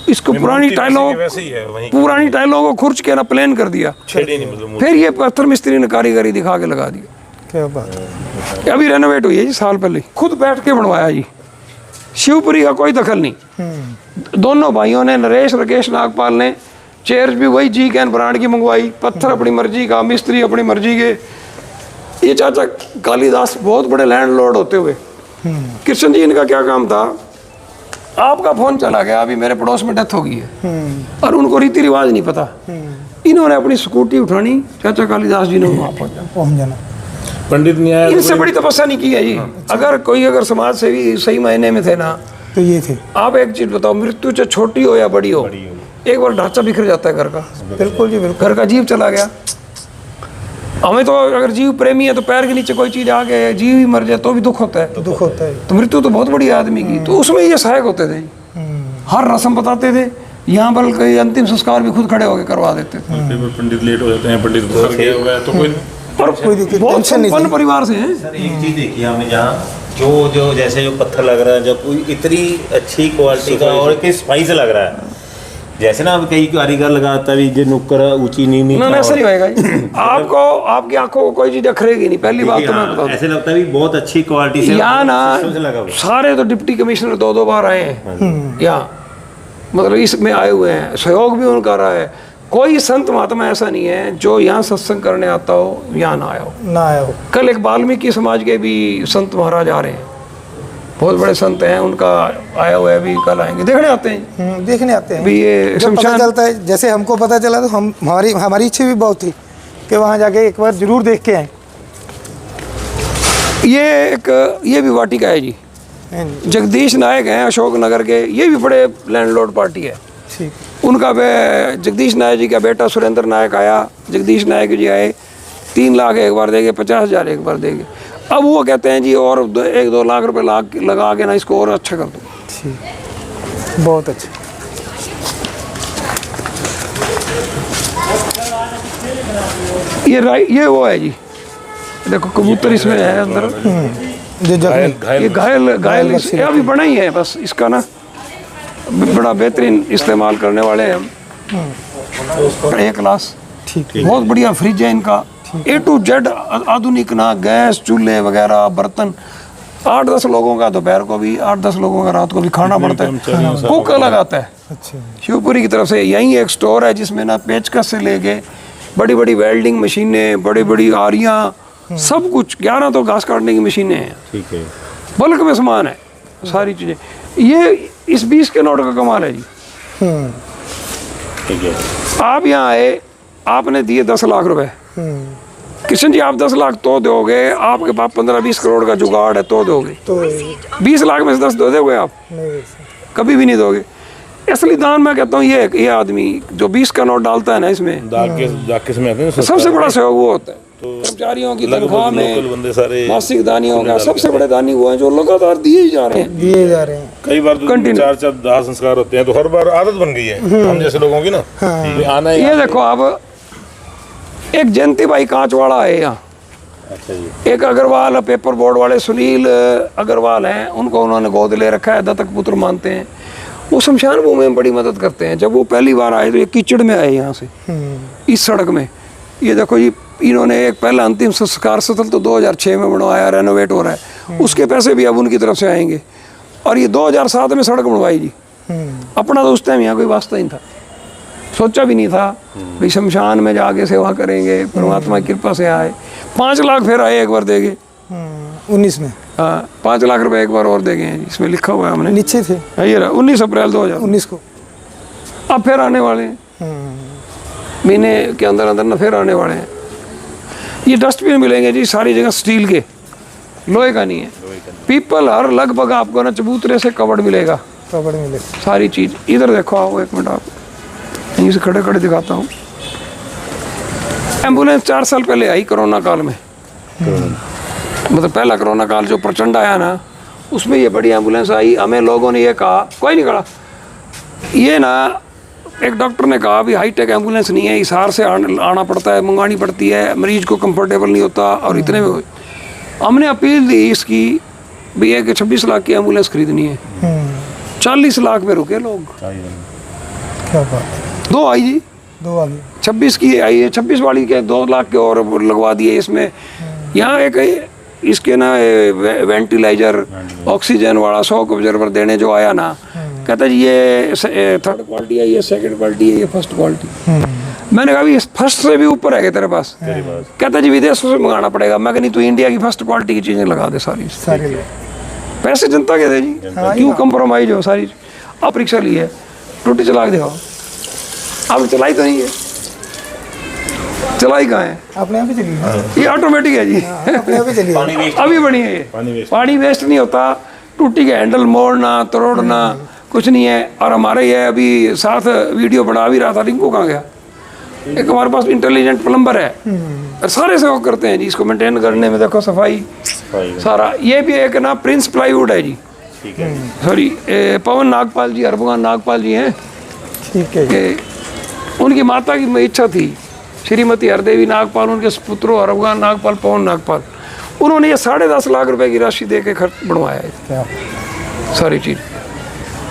इसको पुरानी टाइलों वैसे ही है वहीं पुरानी टाइलों को खुर्च के ना प्लेन कर दिया, छेड़ी नहीं, मतलब फिर ये पत्थर मिस्त्री ने कारीगरी दिखा के लगा दिया। क्या बात है। अभी रेनोवेट हुई है जी, साल पहले खुद बैठ के बनवाया जी। शिवपुरी का कोई दखल नहीं। दोनों भाइयों ने, नरेश राकेश नागपाल ने, चेयर्स भी वही जी कैन ब्रांड की मंगवाई, पत्थर अपनी मर्जी का, मिस्त्री अपनी मर्जी के। ये चाचा कालीदास बहुत बड़े लैंडलॉर्ड होते हुए, कृष्ण जी इनका क्या काम था, आपका फोन चला गया, अभी मेरे पड़ोस में डेथ हो गई है और उनको रीति रिवाज नहीं पता, इन्होंने अपनी स्कूटी उठानी, चाचा कालीदास जी ने वहाँ पहुंच जाना। पंडित नहीं आया, इनसे बड़ी तपस्या नहीं की है जी। अगर समाज से भी सही मायने में थे ना, तो ये थे। आप एक चीज बताओ, मृत्यु चाहे छोटी हो या बड़ी हो, एक बार ढांचा बिखर जाता है घर का। बिल्कुल जी बिल्कुल। घर का जीव चला गया, हमें तो अगर जीव प्रेमी है तो पैर के नीचे कोई चीज आ गए, जीव ही मर जाए तो भी दुख होता है। दुख होता है। तो मृत्यु तो बहुत बड़ी आदमी की, तो उसमें ये सहायक होते थे, हर रस्म बताते थे। यहाँ बल्कि अंतिम संस्कार भी खुद खड़े होकर करवा देते थे। पंडित लेट हो जाते हैं, पंडित घर गए हुए हैं तो कोई और कोई दिक्कत बहुत टेंशन नहीं संपन्न थी। परिवार से हैं। सर एक चीज देखिए हमें जहाँ जो जैसे जो पत्थर लग रहा है, जब कोई इतनी अच्छी क्वालिटी का और किस सफाई से लग रहा है, जैसे ना अब कई कारीगर लगाता है ये नुक्कर ऊंची नींवी, ना ऐसा नहीं होएगा जी। आपको आपकी आंखों को कोई चीज अखरेगी नहीं, पहली बात तो मैं बता दूं। ऐसे लगता है भी बहुत अच्छी क्वालिटी से यहाँ ना से लगा हुआ है। सारे तो डिप्टी कमिश्नर 2-2 बार आए हैं यहाँ, मतलब इसमें आए हुए हैं, सहयोग भी उनका रहा है। कोई संत महात्मा ऐसा नहीं है जो यहाँ सत्संग करने आता हो यहाँ ना आया हो। ना आया हो। कल एक वाल्मीकि समाज के भी संत महाराज आ रहे हैं, बहुत बड़े संत हैं, उनका आया हुआ है, भी कल आएंगे, देखने आते हैं। देखने आते हैं। भी ये जब पता शमशान चलता है, जैसे हमको पता चला तो हमारी इच्छा भी बहुत थी कि वहाँ जाके एक बार जरूर देख के आए। ये भी वाटिका है जी, जगदीश नायक हैं अशोक नगर के, ये भी बड़े लैंडलॉर्ड पार्टी है। ठीक। उनका जगदीश नायक जी का बेटा सुरेंद्र नायक आया, जगदीश नायक जी आए, 3 लाख एक बार देंगे, 50,000 एक बार देंगे। अब वो कहते हैं जी और 1-2 लाख रुपए लगा के ना इसको और अच्छा कर दो। ठीक, बहुत अच्छा। ये वो है जी, देखो कबूतर इसमें है अंदर, जो ये घायल ये अभी बना ही है, बस इसका ना बड़ा बेहतरीन इस्तेमाल करने वाले हैं हम। A क्लास, ठीक। बहुत बढ़िया फ्रिज है इनका, A to Z आधुनिक ना, गैस चूल्हे वगैरह बर्तन। 8-10 लोगों का दोपहर को भी, 8-10 लोगों का रात को भी खाना पड़ता है। कुक अलग आता है अच्छा। शिवपुरी की तरफ से। यहीं एक स्टोर है जिसमें ना पेचकस से लेके बड़ी बड़ी वेल्डिंग मशीनें, बड़ी बड़ी आरियाँ, सब कुछ, 11 तो घास काटने की मशीनें हैं। ठीक है। बल्क में सामान है, सारी चीज़ें। ये इस 20 के नोट का कमाल है जी। ठीक है। आप यहाँ आए, आपने दिए 10 लाख रुपए, किशन जी आप 10 लाख तो दोगे, आपके पास 15-20 करोड़ का जुगाड़ है तो दोगे, तो 20 लाख में से 10 दो दोगे आप? नहीं, कभी भी नहीं दोगे। असली दान मैं कहता हूँ ये आदमी जो 20 का नोट डालता है ना इसमें, डाक के समय आते हैं सबसे बड़ा सहयोग वो होता है। कर्मचारियों की तनख्वाह में, बंदे सारे मासिक दानियों का सबसे बड़े दानी वो हैं जो लगातार दिए ही जा रहे हैं। दिए जा रहे हैं। कई बार तो 4-4 दाह संस्कार होते हैं, तो हर बार आदत बन गई है हम जैसे लोगों की ना, ये आना ही। ये देखो आप, एक जयंती भाई कांच वाला है यहाँ, अच्छा जी। एक अग्रवाल पेपर बोर्ड वाले सुनील अग्रवाल हैं, उनको उन्होंने गोद ले रखा है, दत्तक पुत्र मानते हैं। वो शमशान भूमि में बड़ी मदद करते हैं। जब वो पहली बार आए तो ये कीचड़ में आए यहाँ से, इस सड़क में। ये देखो जी, इन्होंने एक पहला अंतिम संस्कार स्थल तो 2006 में बनवाया, रेनोवेट हो रहा है, उसके पैसे भी अब उनकी तरफ से आएंगे। और ये 2007 में सड़क बनवाई जी। अपना तो उस टाइम यहाँ कोई वास्ता ही नहीं था, सोचा भी नहीं था भाई शमशान में जाके सेवा करेंगे, परमात्मा की कृपा से आए। 5 लाख फिर आए एक बार देंगे 19 में। हाँ, 5 लाख रुपए एक बार और दे गए हैं, इसमें लिखा हुआ है हमने, नीचे थे हाँ, ये रहा 19 अप्रैल 19 को। अब फिर आने वाले हैं, महीने के अंदर अंदर ना फिर आने वाले हैं। ये डस्टबिन मिलेंगे जी सारी जगह, स्टील के, लोहे का नहीं है। पीपल हर लगभग आपको ना चबूतरे से कवर्ड मिलेगा, कवर मिले। सारी चीज। इधर देखो आओ, एक मिनट, आप यहीं से खड़े खड़े दिखाता हूँ। एम्बुलेंस 4 साल पहले आई कोरोना काल में, मतलब पहला कोरोना काल जो प्रचंड आया ना, उसमें ये बड़ी एम्बुलेंस आई। हमें लोगों ने ये कहा, कोई नहीं कहा, ये ना एक डॉक्टर ने कहा भी हाईटेक एम्बुलेंस नहीं है, हिसार से आना पड़ता है, मंगानी पड़ती है, मरीज को कंफर्टेबल नहीं होता। और इतने में हमने अपील दी इसकी भी, एक 26 लाख की एम्बुलेंस खरीदनी है। 40 लाख में रुके लोग। क्या बात। 2 आई जी, 2 आ गए। 26 की आई है, 26 वाली के 2 लाख के और लगवा दिए इसमें। यहाँ एक इसके ना वेंटिलाइजर, ऑक्सीजन वाला शॉक ऑब्जर्वर देने जो आया ना, कहता जी ये 3rd क्वालिटी है, ये 2nd क्वालिटी है, ये 1st क्वालिटी। मैंने कहा भी फर्स्ट से भी ऊपर है तेरे पास? कहता जी विदेशों से मंगाना पड़ेगा। मैं नहीं, तू इंडिया की 1st क्वालिटी की चीजें लगा दे सारी। पैसे जनता के दे जी, क्यों कंप्रोमाइज हो सारी। अब रिक्शा ली है, टूटी चला के दिखाओ। अब चलाई तो नहीं है, चलाई कहाँ है? अपने आप ही चली। ये ऑटोमेटिक है जी, अपने आप ही चली। अभी बनी है ये। पानी वेस्ट नहीं होता, टूटी के हैंडल मोड़ना तोड़ना कुछ नहीं है। और हमारे ये अभी साथ वीडियो बना भी रहा था, रिंकू कहाँ गया? एक हमारे पास इंटेलिजेंट प्लम्बर है, और सारे सहयोग करते हैं जी इसको मेंटेन करने में। देखो सफाई सारा। ये भी एक ना प्रिंस प्लाईवुड है जी, सॉरी पवन नागपाल जी, हरभगवान नागपाल जी हैं। ठीक है। उनकी माता की इच्छा थी, श्रीमती हरदेवी नागपाल, उनके पुत्रों हरभगवान नागपाल, पवन नागपाल, उन्होंने ये 10.5 लाख रुपए की राशि दे के खर्च बनवाया है सारी चीज।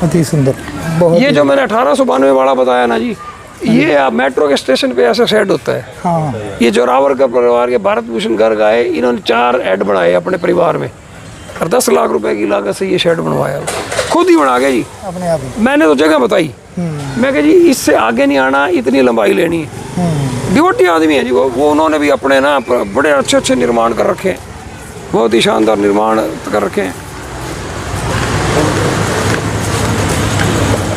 अति सुंदर। बहुत ये जो मैंने 1892 वाला बताया ना जी, ये आप मेट्रो के स्टेशन पे ऐसा शेड होता है। हाँ। ये जोरावर का परिवार के भारत भूषण गर्ग आए, इन्होंने 4 हेड बनाए अपने परिवार में, और 10 लाख रुपए की लागत से ये शेड बनवाया, खुद ही बना गए जी अपने आप ही। मैंने तो जगह बताई, मैं कहा जी इससे आगे नहीं आना, इतनी लंबाई लेनी है। डिवोटी आदमी है जी वो उन्होंने भी अपने ना बड़े अच्छे अच्छे निर्माण कर रखे हैं, बहुत ही शानदार निर्माण कर रखे हैं।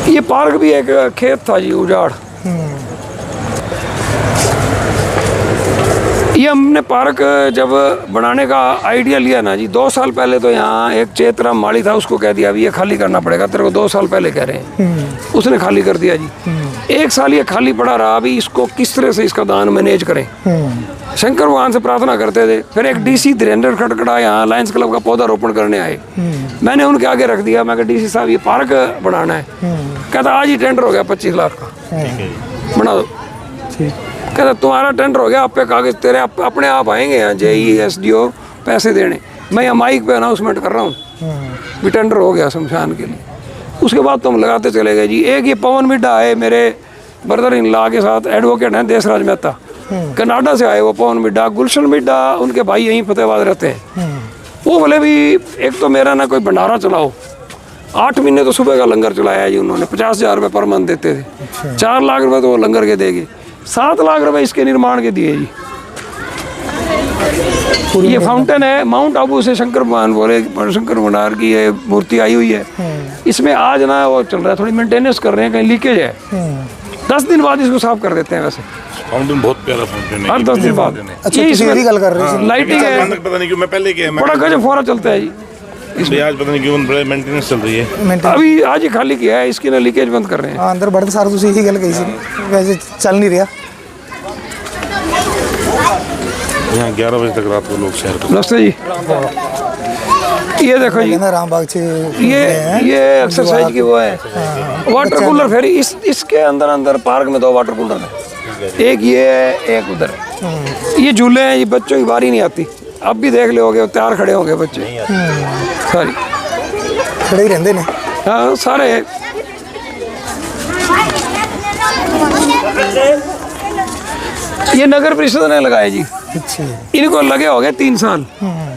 ये पार्क भी एक खेत था जी, उजाड़। ये हमने पार्क जब बनाने का आइडिया लिया ना जी, 2 साल पहले तो यहाँ एक चेतराम माली था, उसको कह दिया अभी ये खाली करना पड़ेगा तेरे को, 2 साल पहले कह रहे हैं। उसने खाली कर दिया जी। 1 साल ये खाली पड़ा रहा, अभी इसको किस तरह से इसका दान मैनेज करें। शंकर भगवान से प्रार्थना करते थे। फिर एक डीसी धीरेन्द्र खटखड़ा यहाँ लायंस क्लब का पौधारोपण करने आए, मैंने उनके आगे रख दिया, मैं कहा डीसी साहब ये पार्क बनाना है। कहता आज ही टेंडर हो गया 25 लाख का, बना दो। कहता तुम्हारा टेंडर हो गया, आप पे कागज तेरे अपने आप आएंगे यहाँ JE SDO पैसे देने। मैं यहाँ माइक पे अनाउंसमेंट कर रहा हूँ भी टेंडर हो गया शमशान के लिए। उसके बाद तो हम लगाते चले गए जी। एक ये पवन मिड्डा है, मेरे ब्रदर इन लॉ के साथ एडवोकेट हैं देशराज मेहता, कनाडा से आए वो पवन मिड्डा। गुलशन मिड्डा उनके भाई यहीं फतेहाबाद रहते हैं। वो बोले भी एक तो मेरा ना कोई भंडारा चलाओ। 8 महीने तो सुबह का लंगर चलाया जी उन्होंने, 50,000 रुपये पर मंथ देते थे। 4 लाख रुपये तो वो लंगर के देंगे, 7 लाख रुपए इसके निर्माण के दिए जी। ये फाउंटेन है, माउंट आबू से शंकर भगवान बोले, शंकर भंडार की ये मूर्ति आई हुई है। इसमें आज ना वो चल रहा है, थोड़ी मेंटेनेंस कर रहे हैं, कहीं लीकेज है। 10 दिन बाद इसको साफ कर देते हैं। वैसे फाउंटेन बहुत प्यारा फाउंटेन है, हर 10 दिन बाद। अच्छा, इसमें गल कर रहे हैं। लाइटिंग है, पता नहीं क्यों मैं पहले गया, बड़ा गजब फौरा चलता है जी। इसमें आज पता नहीं क्यों बड़ा मेंटेनेंस चल रही है। अभी आज ही खाली किया है, इसकी ना लीकेज बंद कर रहे हैं। हाँ, अंदर बढ़ते सारा तुझे यही गल कही सी, वैसे चल नहीं रहा। यहाँ 11 बजे तक रात को लोग शहर को। नमस्ते जी। ये देखो जी, रामबाग से ये एक्सरसाइज की वो है वाटर कूलर। फिर इसके अंदर पार्क में 2 वाटर कूलर है, एक ये है एक उधर है। ये झूले हैं, ये बच्चों की बारी नहीं आती, अब भी देख लोगे तैयार खड़े होंगे बच्चे सारी खड़े ही रहते ने। हाँ सारे। ये नगर परिषद ने लगाए जी, अच्छा इनको लगे हो गए 3 साल।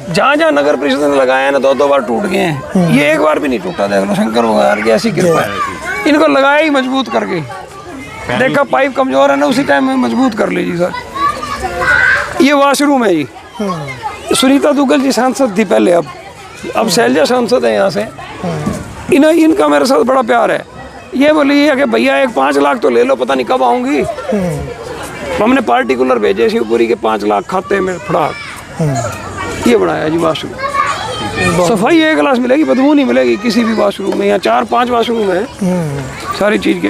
जहाँ जहाँ नगर परिषद ने लगाया ना 2-2 बार टूट गए हैं, ये एक बार भी नहीं टूटा। देख लो शंकर भगवान की ऐसी कृपा है, इनको लगाया ही मजबूत करके। देखा पाइप कमजोर है ना, उसी टाइम में मजबूत कर लीजिए सर। ये वॉशरूम है जी, सुनीता दुग्गल जी सांसद थी पहले, अब शैलजा सांसद है यहाँ से। इनका मेरे साथ बड़ा प्यार है। ये बोली है कि भैया एक 5 लाख तो ले लो, पता नहीं कब आऊँगी। हमने पार्टिकुलर भेजे शिवपुरी के 5 लाख खाते में फड़ाक। ये बनाया जी वाशरूम। सफाई एक क्लास मिलेगी, बदबू नहीं मिलेगी किसी भी वाशरूम में। यहाँ 4-5 वाशरूम है सारी चीज़ के।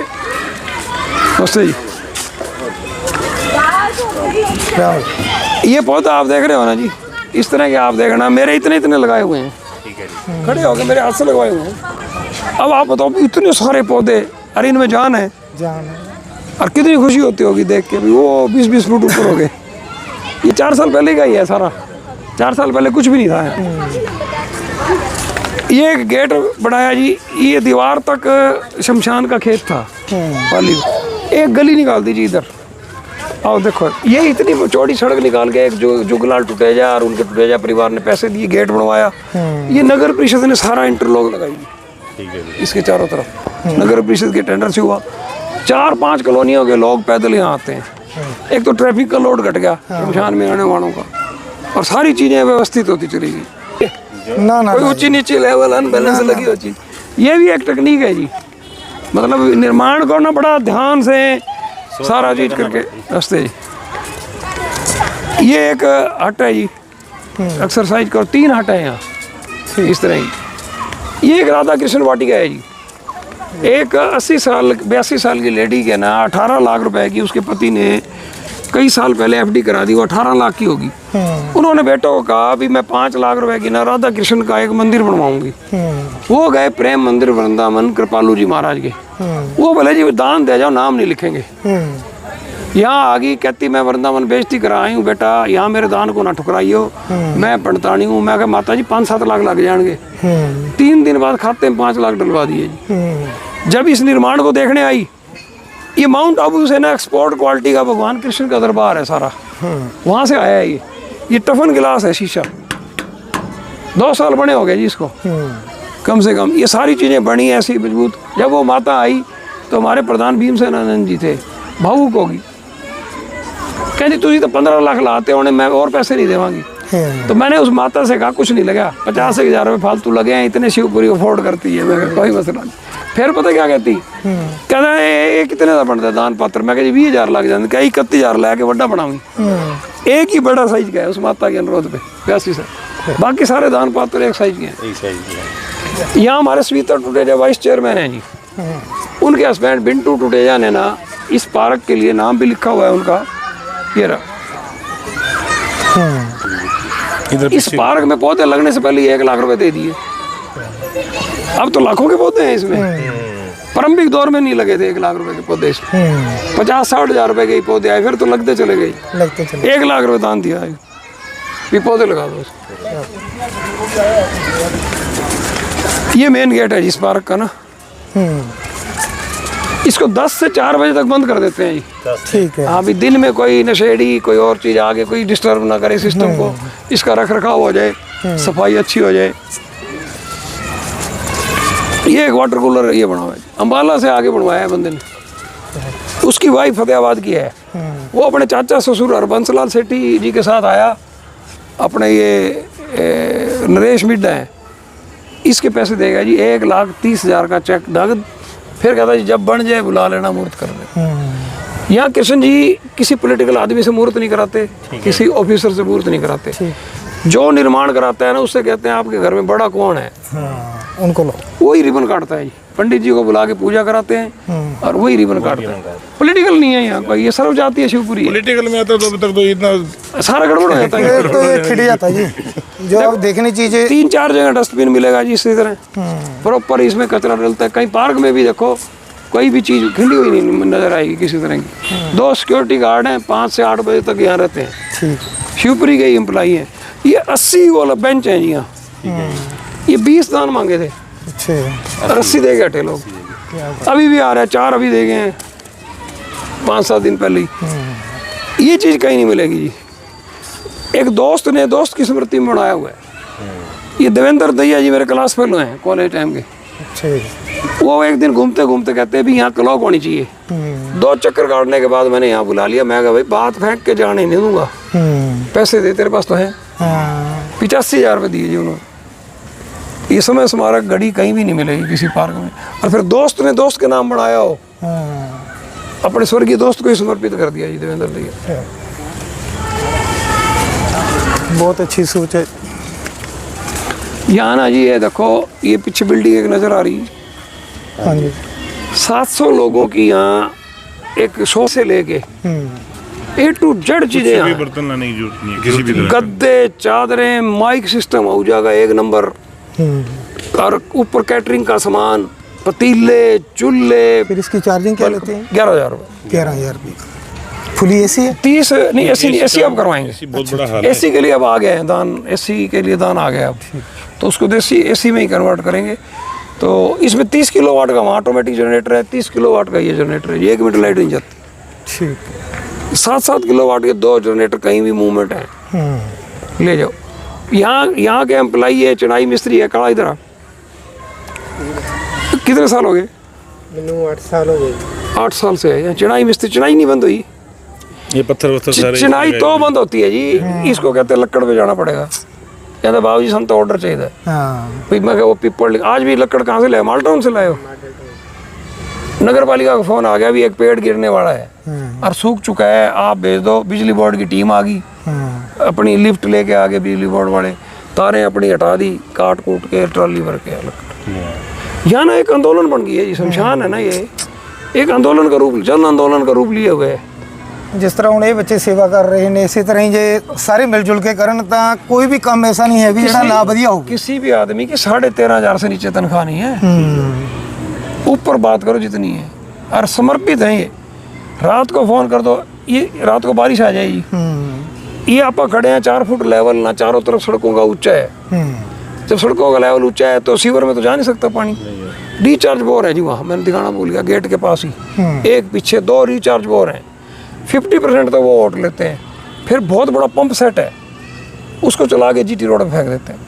नमस्ते जी। ये पौधा आप देख रहे हो ना जी, इस तरह के आप देखना। मेरे इतने लगाए हुए हैं, खड़े हो गए मेरे हाथ से लगवाए हुए हैं। अब आप बताओ इतने सारे पौधे, अरे इनमें जान है। और कितनी खुशी होती होगी देख के भी, वो 20-20 फुट ऊपर हो गए। ये 4 साल पहले का ही है सारा, 4 साल पहले कुछ भी नहीं था। ये एक गेट बनाया जी, ये दीवार तक शमशान का खेत था पाली। एक गली निकाल दीजिए इधर, और देखो ये इतनी चौड़ी सड़क निकाल के एक जो जुगलाल टुटेजा और उनके टुटेजा परिवार ने पैसे दिए, गेट बनवाया। ये नगर परिषद ने सारा इंटरलॉक लगाई इसके चारों तरफ। नगर परिषद के टेंडर से हुआ। 4-5 कॉलोनियों के लोग पैदल यहाँ आते हैं। एक तो ट्रैफिक का लोड घट गया शमशान में आने वालों का, और सारी चीजें व्यवस्थित होती चली गई। ना कोई ऊंची नीची लेवल अनबैलेंस लगी हो चीज। ये भी एक टेक्निक है जी, मतलब निर्माण को ना बड़ा ध्यान से सारा चीज करके रास्ते जी। ये एक हट है जी, एक्सरसाइज करो। 3 हट है यहाँ इस तरह की। ये एक राधा कृष्ण वाटिका है जी। एक 82 साल की लेडी के ना 18 लाख रुपए की उसके पति ने कई साल पहले एफडी करा दी, वो 18 लाख की होगी। उन्होंने बेटों को कहा भी मैं 5 लाख रुपए की ना राधा कृष्ण का एक मंदिर बनवाऊंगी। वो गए प्रेम मंदिर वृंदावन कृपालू जी महाराज के। वो बोले जी दान दे जाओ, नाम नहीं लिखेंगे। यहाँ आ गई, कहती मैं वृंदावन बेइज्जती करा आई हूँ बेटा, यहाँ मेरे दान को ना ठुकराइयो, मैं पंडितानी हूँ। मैं कहा माता जी 5-7 लाख लग जाएंगे। 3 दिन बाद खाते में 5 लाख डलवा दिए जी। जब इस निर्माण को देखने आई, ये माउंट आबू से ना एक्सपोर्ट क्वालिटी का भगवान कृष्ण का दरबार है सारा, वहाँ से आया है ये टफन गिलास है शीशा। 2 साल बने हो गए जी इसको कम से कम। ये सारी चीज़ें बनी ऐसी मजबूत। जब वो माता आई तो हमारे प्रधान भीमसेनानंद जी थे, भावुक होगी, कहती तुझी तो 15 लाख लाते होने, मैं और पैसे नहीं देवांगी। तो मैंने उस माता से कहा कुछ नहीं लगा, 50,000 रुपये फालतू लगे हैं, इतने शिवपुरी अफोर्ड करती है। मैं कोई मसला नहीं। फिर पता क्या कहती, कहना ये कितने का बनता है दान पात्र। मैं कहा 20,000 लग जाते, क्या 31,000 ला के बड़ा बनाऊंगी। एक ही बड़ा साइज का है उस माता के अनुरोध पे 82 से, बाकी सारे दान पात्र एक साइज के हैं। यहाँ हमारे स्वीता टुटेजा वाइस चेयरमैन है जी, उनके हस्बैंड बिंटू टुटेजा ने ना इस पार्क के लिए नाम भी लिखा हुआ है उनका। ये रहा। इस पार्क में पौधे लगने से पहले 1 लाख रुपए दे दिए। अब तो लाखों के पौधे हैं इसमें। प्रारंभिक दौर में नहीं लगे थे 1 लाख रुपए के पौधे इसमें। 50-60 हजार रुपए के ही पौधे आए, फिर तो लगते चले गए। 1 लाख रुपए दान दिया है, भी पौधे लगा दो। ये मेन गेट है जिस पार्क का ना। इसको 10 से 4 बजे तक बंद कर देते हैं जी। ठीक है। हाँ भी दिन में कोई नशेड़ी कोई और चीज़ आगे कोई डिस्टर्ब ना करे सिस्टम को, इसका रख रखाव हो जाए, सफाई अच्छी हो जाए। ये एक वाटर कूलर ये बना हुआ है, अम्बाला से आगे बनवाया है बंदे ने। उसकी वाइफ फतेहाबाद की है। वो अपने चाचा ससुर हरबंसलाल सेठी जी के साथ आया। अपने ये नरेश मिड्डा है, इसके पैसे देगा जी 1,30,000 का चेक नगद। फिर कहता जी जब बन जाए बुला लेना, मुहूर्त कर ले। यहाँ कृष्ण जी किसी पॉलिटिकल आदमी से मुहूर्त नहीं कराते, किसी ऑफिसर से मुहूर्त नहीं कराते। जो निर्माण कराता है ना उससे कहते हैं आपके घर में बड़ा कौन है, उनको लो, वही रिबन काटता है जी। पंडित जी को बुला के पूजा कराते हैं और वही रिबन काटते हैं। पॉलिटिकल नहीं है यहाँ कोई, ये सर्व जाती है शिवपुरी। पॉलिटिकल में आता तो अभी तक तो इतना सारा गड़बड़ हो जाता है। तो ये खिट जाता है जी। जो आप देखनी चीजें 3-4 जगह डस्टबिन मिलेगा जी इसी तरह प्रॉपर। इसमें कचरा डलता है। कहीं पार्क में भी देखो कोई भी चीज़ खिली हुई नहीं नजर आएगी किसी तरह की। 2 सिक्योरिटी गार्ड हैं, 5 से 8 बजे तक यहाँ रहते हैं। शिवपुरी के ही एम्प्लॉई हैं। ये 80 वाला बेंच है जी यहाँ, ये 20 दान मांगे थे अच्छा, और 80 दे गए हटे लोग। अभी भी आ रहा है, 4 अभी दे गए हैं 5-7 दिन पहले ही। ये चीज़ कहीं नहीं मिलेगी जी। एक दोस्त ने दोस्त की स्मृति में बनाया हुआ है। ये देवेंद्र दैया जी मेरे क्लास फेलो हैं कॉलेज टाइम के। अच्छा, वो एक दिन घूमते घूमते कहते हैं भी यहाँ क्लॉक होनी चाहिए। 2 चक्कर काटने के बाद मैंने यहाँ बुला लिया। मैं कहा भाई बात फेंक के जाने नहीं दूंगा, पैसे दे, तेरे पास तो है। 85,000 रुपये दिए जी उन्होंने। ये समय स्मारक घड़ी कहीं भी नहीं मिलेगी किसी पार्क में। और फिर दोस्त ने दोस्त के नाम बनाया हो, अपने स्वर्गीय दोस्त को ही समर्पित कर दिया जी देवेंद्र दैया। बहुत अच्छी सोच है। यहाँ ना जी ये देखो, ये पीछे बिल्डिंग एक नज़र आ रही है। हाँ जी। 700 लोगों की यहाँ एक शो से लेके A to Z चीजें यहाँ हैं। बर्तन लाने की जरूरत नहीं है किसी भी तरह। गद्दे, चादरें, माइक सिस्टम हो जाएगा 1 नंबर, और ऊपर कैटरिंग का सामान, पतीले, चूल्हे। फिर इसकी चार्जिंग क्या लेते हैं? 11,000 रुपये। 11,000 रुपये। फुली एसी है? 30 नहीं, एसी नहीं, एसी अब करवाएंगे। बहुत बड़ा हाल है। एसी के लिए अब आ गए हैं दान, एसी के लिए दान आ गया अब, तो उसको देसी एसी में ही कन्वर्ट करेंगे। तो इसमें 30 किलोवाट का वहाँ ऑटोमेटिक जनरेटर है, 30 किलोवाट का ये जनरेटर है। 1 मिनट लाइट नहीं जाती। ठीक है। 7-7 किलोवाट के 2 जनरेटर कहीं भी मूवमेंट है, ले जाओ। यहाँ के एम्प्लाई है, चढ़ाई मिस्त्री है, काला इधर। कितने साल हो गए? 8 साल हो गए। 8 साल से है यहाँ चढ़ाई मिस्त्री। चढ़ाई नहीं बंद हुई, ये पत्थर सारे चढ़ाई तो बंद होती है जी। इसको कहते हैं लक्कड़ पे जाना पड़ेगा। कहते बाबू जी संत ऑर्डर चाहिए। भाई मैं वो पीपल, आज भी लक्कड़ कहाँ से लाए? माल्टाउन से लाए हो? नगर पालिका का फोन आ गया भी एक पेड़ गिरने वाला है और सूख चुका है, आप भेज दो। बिजली बोर्ड की टीम आ गई, अपनी लिफ्ट लेके आ गए बिजली बोर्ड वाले, तारें अपनी हटा दी, काट कूट के ट्रॉली भर के लक्कड़। यहाँ ना एक आंदोलन बन गई है जी। शमशान है ना, ये एक आंदोलन का रूप, जन आंदोलन का रूप लिए हुए है। जिस तरह ਹੁਣ ਇਹ ਬੱਚੇ ਸੇਵਾ ਕਰ ਰਹੇ ਨੇ, ਇਸੇ ਤਰ੍ਹਾਂ ਹੀ ਜੇ ਸਾਰੇ ਮਿਲ जुल के ਕਰਨ ਤਾਂ कोई भी काम ऐसा नहीं है भी ਜਿਹੜਾ ਨਾ ਵਧੀਆ हो। किसी भी आदमी की 13,500 से नीचे तनख्वाह नहीं है। ऊपर बात करो जितनी है, और समर्पित है ये। रात को फोन कर दो, ये रात को बारिश आ जाएगी, ये आप खड़े हैं 4 फुट लेवल ना, चारों तरफ सड़कों का ऊंचा है। जब सड़कों का लेवल ऊंचा है तो सीवर में तो जा नहीं सकता पानी। रिचार्ज बोर है जी वहाँ, मैंने दिखाना भूल गया, गेट के पास ही एक पीछे 2 रिचार्ज बोर हैं। 50% तो वो ओट लेते हैं। फिर बहुत बड़ा पंप सेट है, उसको चला के GT रोड पे फेंक देते हैं।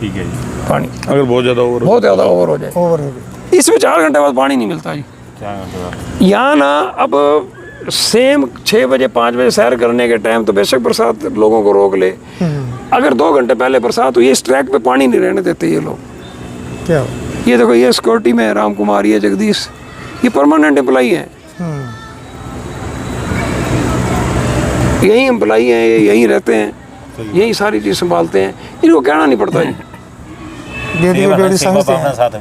ठीक है जी। पानी अगर बहुत ज़्यादा ओवर हो जाए, ओवर हो गई। इसमें 4 घंटे बाद पानी नहीं मिलता जी। यहाँ ना अब सेम 6 बजे 5 बजे सैर करने के टाइम तो बेशक बरसात लोगों को रोक ले, अगर 2 घंटे पहले बरसात हुई, इस ट्रैक पे पानी नहीं रहने देते ये लोग। क्या? ये देखो, ये सिक्योरिटी में राम कुमार, ये जगदीश, ये परमानेंट एम्प्लॉई हैं। यही एम्प्लॉई हैं, ये यहीं रहते हैं, यही सारी चीज़ संभालते हैं। इनको कहना नहीं पड़ता जी।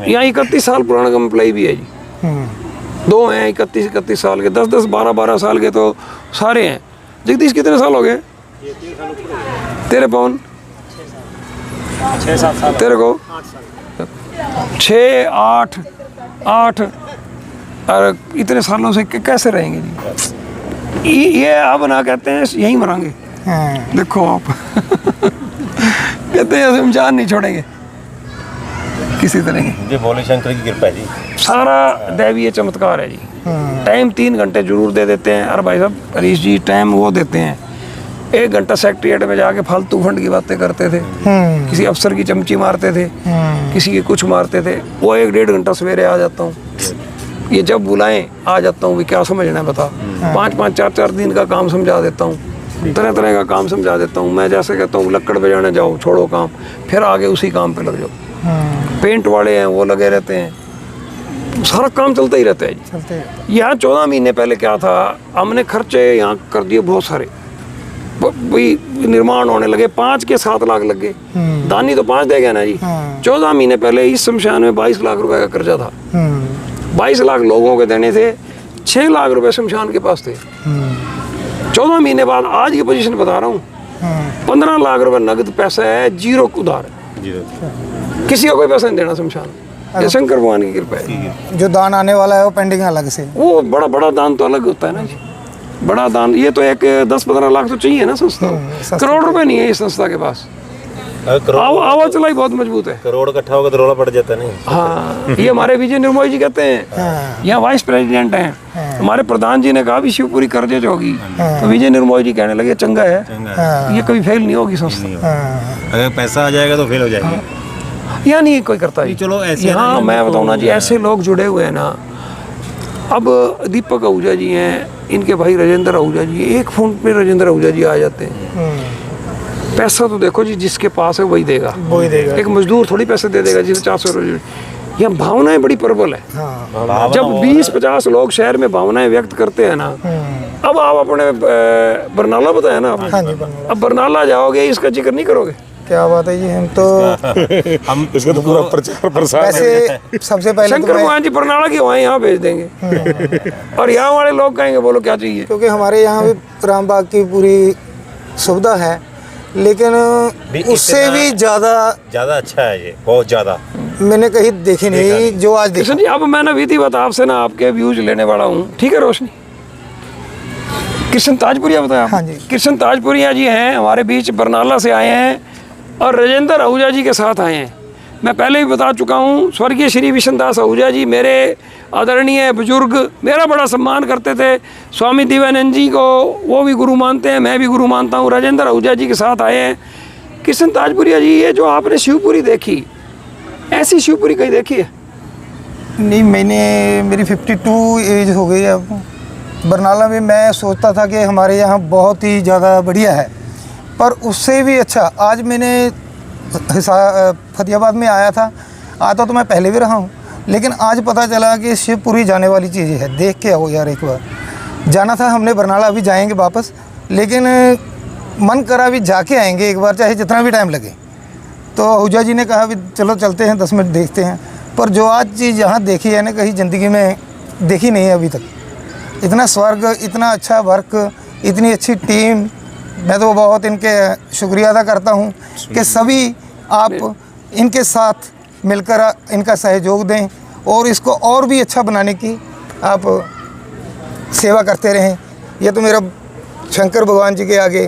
यहाँ 31 साल पुराना एम्प्लॉई भी है जी। 2 हैं 31 साल के, 10 12 साल के तो सारे हैं। जगदीश कितने साल हो गए तेरे? पवन 6-7 साल। तेरे को 6 8 और इतने सालों से कैसे रहेंगे जी? ये अब ना कहते हैं यहीं मरांगे। देखो आप कहते हैं हम जान नहीं छोड़ेंगे किसी तरह की। ये भोले शंकर की कृपा है जी। सारा दैवीय चमत्कार है जी। टाइम 3 घंटे जरूर दे देते हैं। और भाई साहब हरीश जी टाइम वो देते हैं, 1 घंटा सेक्रेटरिएट में जाके फालतू फंड की बातें करते थे, किसी अफसर की चमची मारते थे, किसी की कुछ मारते थे। वो 1-1.5 घंटा सवेरे आ जाता हूँ, ये जब बुलाएं आ जाता हूँ। भी क्या समझना है बता, 5-5 4-4 दिन का काम समझा देता हूँ, तरह तरह का काम समझा देता हूँ। मैं जैसे कहता हूँ लक्कड़ बजाने जाओ, छोड़ो काम, फिर आगे उसी काम पे लग जाओ। पेंट वाले हैं वो लगे रहते हैं, सारा काम चलता ही रहता है जी। यहाँ 14 महीने पहले क्या था, हमने खर्चे यहाँ कर दिए बहुत सारे। वही निर्माण होने लगे, 5 के 7 लाख लग गए। दानी तो 5 दे गया ना जी। 14 महीने पहले इस शमशान में 22 लाख रुपए का कर्जा था। 22 लाख लोगों के देने थे, 6 लाख रुपए शमशान के पास थे। 14 महीने बाद आज की पोजीशन बता रहा हूँ, 15 लाख रुपए नगद पैसा है, 0 उधार है। किसी को कोई पैसा नहीं देना शमशान, ये शंकर भगवान की कृपा है। जो दान आने वाला है वो पेंडिंग अलग से, वो बड़ा दान तो अलग होता है ना जी। बड़ा दान ये तो एक 10-15 लाख तो चाहिए ना संस्था, करोड़ रुपए नहीं है इस संस्था के पास। आवाज चलाई बहुत मजबूत है। करोड़ इकट्ठा होगा तो रोला पड़ जाता नहीं। हाँ, ये हमारे विजय निर्मोही जी कहते हैं, यहाँ वाइस प्रेसिडेंट हैं, हमारे प्रधान जी ने कहा भी शिवपुरी कर्जे होगी, तो विजय निर्मोही जी कहने लगे चंगा है, ये कभी फेल नहीं होगी संस्था। अगर पैसा आ जाएगा तो फेल हो जाएगी। यहाँ नहीं कोई करता है। चलो ऐसे यहाँ मैं बताऊँ ना जी, ऐसे लोग जुड़े हुए हैं ना। अब दीपक आहूजा जी हैं, इनके भाई राजेंद्र आहूजा जी, एक फोन पे राजेंद्र आहूजा जी आ जाते हैं। पैसा तो देखो जी, जिसके पास है वही देगा, एक मजदूर थोड़ी पैसे दे देगा जिसे 400 रुपये। यहाँ भावनाएं बड़ी प्रबल है। जब 20-50 लोग शहर में भावनाएं व्यक्त करते हैं ना, अब आप अपने बरनाला बताया ना आपने, अब बरनाला जाओगे इसका जिक्र नहीं करोगे, क्या बात है जी। हम तो हम इसका तो पूरा प्रचार प्रसार वैसे सबसे पहले शंकर भगवान जी बरनाला की हवाएं यहाँ भेज देंगे और यहाँ वाले लोग कहेंगे बोलो क्या चाहिए। क्योंकि हमारे यहाँ भी रामबाग की पूरी सुविधा है, लेकिन उससे भी ज़्यादा अच्छा है ये, बहुत ज़्यादा मैंने कहीं देखी नहीं जो आज देखा। कृष्ण जी, अब मैं ना विधिवत आपसे ना आपके व्यूज लेने वाला हूँ, ठीक है रोशनी? कृष्ण ताजपुरिया बताया। हाँ जी। कृष्ण ताजपुरिया जी हैं हमारे बीच, बरनाला से आए हैं और राजेंद्र आहूजा जी के साथ आए हैं। मैं पहले भी बता चुका हूँ, स्वर्गीय श्री विष्णु दास आहूजा जी मेरे आदरणीय बुजुर्ग, मेरा बड़ा सम्मान करते थे। स्वामी दिव्यानंद जी को वो भी गुरु मानते हैं, मैं भी गुरु मानता हूँ। राजेंद्र आहूजा जी के साथ आए हैं। कृष्ण ताजपुरिया जी, ये जो आपने शिवपुरी देखी, ऐसी शिवपुरी कहीं देखी है? नहीं, मेरी 52 एज हो गई अब। बरनाला में मैं सोचता था कि हमारे यहाँ बहुत ही ज़्यादा बढ़िया है, पर उससे भी अच्छा आज मैंने फतेहाबाद में आया था। आता तो मैं पहले भी रहा हूँ, लेकिन आज पता चला कि शिवपुरी जाने वाली चीज़ है। देख के आओ यार, एक बार जाना था हमने बरनाला, अभी जाएंगे वापस, लेकिन मन करा भी जाके आएंगे एक बार, चाहे जितना भी टाइम लगे। तो आहूजा जी ने कहा भी चलो चलते हैं, 10 मिनट देखते हैं। पर जो आज चीज़ यहाँ देखी है ना, कहीं ज़िंदगी में देखी नहीं है अभी तक। इतना स्वर्ग, इतना अच्छा वर्क, इतनी अच्छी टीम। मैं तो बहुत इनके शुक्रिया अदा करता हूँ कि सभी आप इनके साथ मिलकर इनका सहयोग दें और इसको और भी अच्छा बनाने की आप सेवा करते रहें। ये तो मेरा शंकर भगवान जी के आगे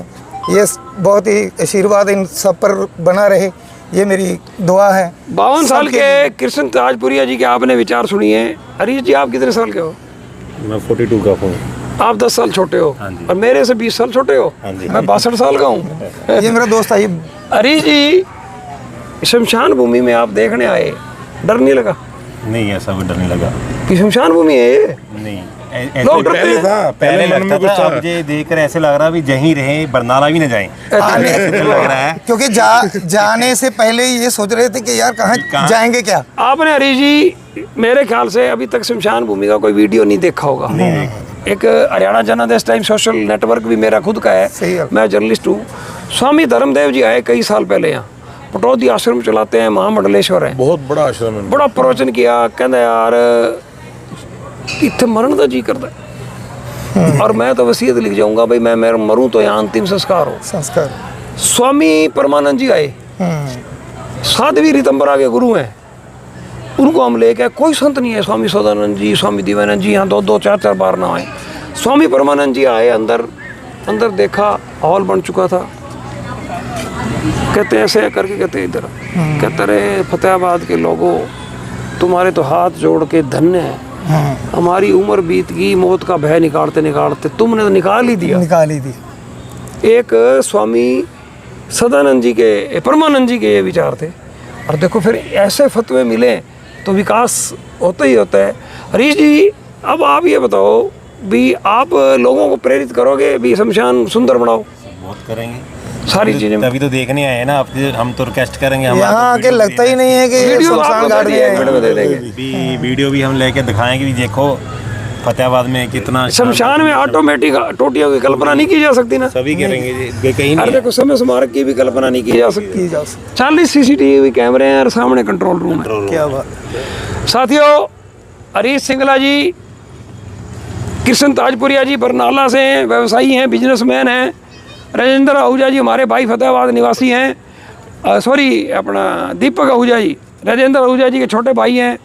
ये बहुत ही आशीर्वाद इन सब पर बना रहे, ये मेरी दुआ है। 52 साल के कृष्ण ताजपुरिया जी के आपने विचार सुनिए। हरीश जी, आप कितने साल के हो? मैं 42 का हूँ। आप 10 साल छोटे हो और मेरे से 20 साल छोटे हो। मैं 62 साल का हूँ। ये मेरा दोस्त है। हरीश जी, शमशान भूमि में आप देखने आए, डर नहीं लगा? नहीं, ऐसा भी डर नहीं लगा कि शमशान भूमि है ये? नहीं, लोग डरते पहले हैं। था, पहले मन में लगता कुछ था, था। अब ये देखकर ऐसे लग रहा है भी यहीं रहे, बरनाला भी न जाएं। लग रहा है क्योंकि जाने से पहले ये सोच रहे थे कि यार कहाँ जाएंगे क्या। आपने हरीश जी मेरे ख्याल से अभी तक शमशान भूमि का कोई वीडियो नहीं देखा होगा। एक हरियाणा जनादेश टाइम सोशल नेटवर्क भी मेरा खुद का सही है, है। मैं जर्नलिस्ट हूँ। स्वामी धर्मदेव जी आए कई साल पहले यहाँ, पटौदी आश्रम चलाते हैं, महामंडलेश्वर है, बहुत बड़ा आश्रम है। बड़ा प्रवचन किया। कहते यार इतने मरण का जी करता है और मैं तो वसीयत लिख जाऊंगा भाई, मैं मरूं तो यहाँ अंतिम संस्कार हो। संस्कार। स्वामी परमानंद जी आए, साध्वी रीतंबरा के गुरु हैं, उनको हम लेके, कोई संत नहीं है, स्वामी सदानंद जी, स्वामी दिव्यानंद जी यहाँ 2-2, 4-4 बार ना आए। स्वामी परमानंद जी आए, अंदर देखा, हॉल बन चुका था। कहते ऐसे करके, कहते इधर, कहते रहे फतेहाबाद के लोगों, तुम्हारे तो हाथ जोड़ के धन्य है, हमारी उम्र बीत गई, मौत का भय निकालते निकालते तुमने तो निकाल ही दिया। एक स्वामी सदानंद जी के, परमानंद जी के ये विचार थे। और देखो फिर ऐसे फतवे मिले तो विकास होता ही होता है। हरीश जी, अब आप ये बताओ भी, आप लोगों को प्रेरित करोगे भी शमशान सुंदर बनाओ? बहुत करेंगे, सारी चीजें तभी तो देखने आए हैं ना। हम तो रिक्वेस्ट करेंगे, यहाँ आके लगता ही नहीं है कि वीडियो शमशान आपको घाट दे में दिए, एक मिनट में दे देंगे। वीडियो भी हम लेके दिखाएंगे भी, देखो फतेहाबाद में कितना शमशान में ऑटोमेटिक टोटियों की कल्पना नहीं की जा सकती ना? सभी करेंगे जी, कहीं अरे नहीं। देखो, समय स्मारक की भी कल्पना नहीं की जा सकती। 40 CCTV कैमरे हैं और सामने कंट्रोल रूम है। क्या बात। साथियों, हरीश सिंगला जी, कृष्ण ताजपुरिया जी बरनाला से हैं, व्यवसायी हैं, बिजनेसमैन हैं। राजेंद्र आहूजा जी हमारे भाई फतेहाबाद निवासी हैं। सॉरी, अपना दीपक आहूजा जी राजेंद्र आहूजा जी के छोटे भाई हैं।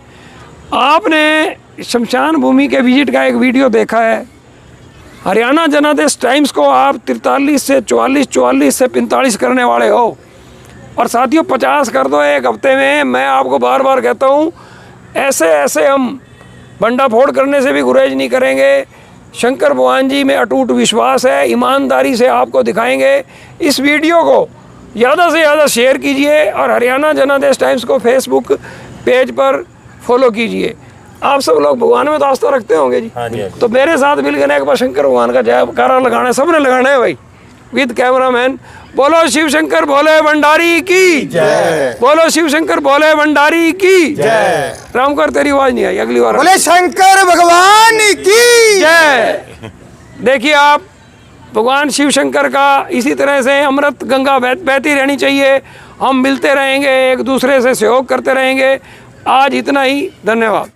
आपने शमशान भूमि के विजिट का एक वीडियो देखा है। हरियाणा जनादेश टाइम्स को आप 43 से 44, 44 से 45 करने वाले हो और साथियों 50 कर दो एक हफ्ते में। मैं आपको बार बार कहता हूँ, ऐसे ऐसे हम बंडा फोड़ करने से भी गुरेज नहीं करेंगे। शंकर भगवान जी में अटूट विश्वास है, ईमानदारी से आपको दिखाएंगे। इस वीडियो को ज़्यादा से ज़्यादा शेयर कीजिए और हरियाणा जनादेश टाइम्स को फेसबुक पेज पर फॉलो कीजिए। आप सब लोग भगवान में तो आस्था रखते होंगे जी। हाँ जी, हाँ जी। तो मेरे साथ मिल गए एक बार शंकर भगवान का जयकारा लगाना है, सबने लगाना है भाई, विद कैमरामैन। बोलो शिव शंकर भोले भंडारी की जय। बोलो शिव शंकर भोले भंडारी की जय। रामकर तेरी आवाज नहीं आई, अगली बार बोले शंकर भगवान की जय। देखिए आप, भगवान शिव शंकर का इसी तरह से अमृत गंगा बहती रहनी चाहिए। हम मिलते रहेंगे, एक दूसरे से सहयोग करते रहेंगे। आज इतना ही, धन्यवाद।